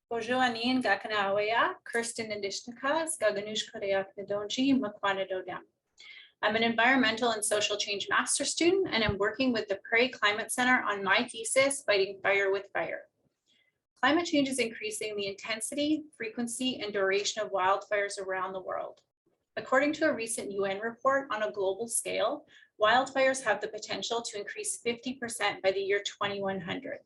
Bonjour Anin Gakanawaya, Kirstin Nandishnakas, Gaganush Kodayak Nadonji, Makwana Dodam. I'm an environmental and social change master student, and I'm working with the Prairie Climate Center on my thesis, Fighting Fire with Fire. Climate change is increasing the intensity, frequency, and duration of wildfires around the world. According to a recent UN report on a global scale, wildfires have the potential to increase 50% by the year 2100.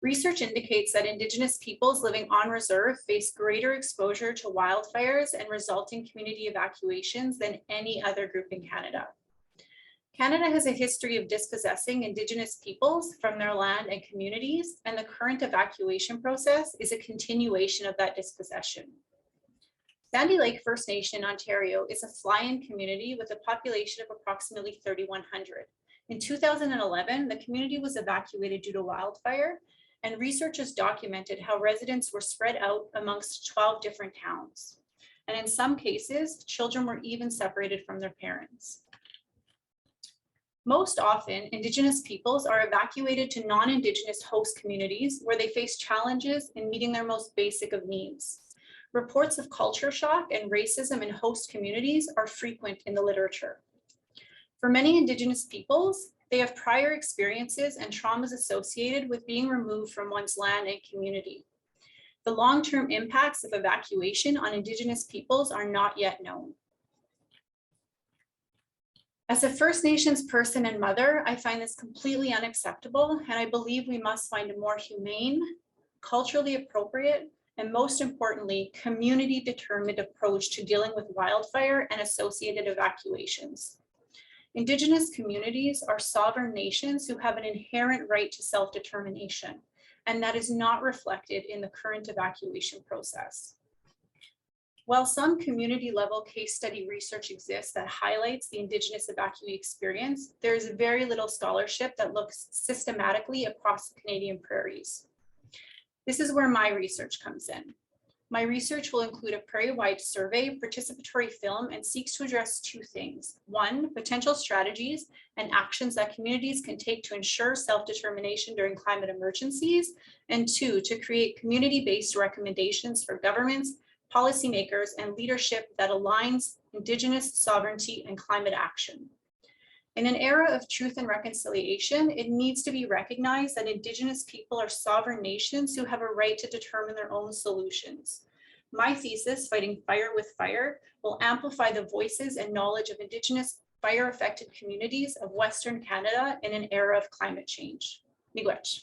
Research indicates that Indigenous peoples living on reserve face greater exposure to wildfires and resulting community evacuations than any other group in Canada. Canada has a history of dispossessing Indigenous peoples from their land and communities, and the current evacuation process is a continuation of that dispossession. Sandy Lake First Nation in Ontario is a fly-in community with a population of approximately 3,100. In 2011, the community was evacuated due to wildfire, and researchers documented how residents were spread out amongst 12 different towns. And in some cases, children were even separated from their parents. Most often, Indigenous peoples are evacuated to non-Indigenous host communities where they face challenges in meeting their most basic of needs. Reports of culture shock and racism in host communities are frequent in the literature. For many Indigenous peoples, they have prior experiences and traumas associated with being removed from one's land and community. The long-term impacts of evacuation on Indigenous peoples are not yet known. As a First Nations person and mother, I find this completely unacceptable, and I believe we must find a more humane, culturally appropriate, and most importantly, community-determined approach to dealing with wildfire and associated evacuations. Indigenous communities are sovereign nations who have an inherent right to self-determination, and that is not reflected in the current evacuation process. While some community-level case study research exists that highlights the Indigenous evacuee experience, there is very little scholarship that looks systematically across the Canadian prairies. This is where my research comes in. My research will include a prairie-wide survey, participatory film, and seeks to address two things. One, potential strategies and actions that communities can take to ensure self-determination during climate emergencies. And two, to create community-based recommendations for governments, policymakers, and leadership that aligns Indigenous sovereignty and climate action. In an era of truth and reconciliation, it needs to be recognized that Indigenous people are sovereign nations who have a right to determine their own solutions. My thesis, Fighting Fire with Fire, will amplify the voices and knowledge of Indigenous fire-affected communities of Western Canada in an era of climate change. Miigwech.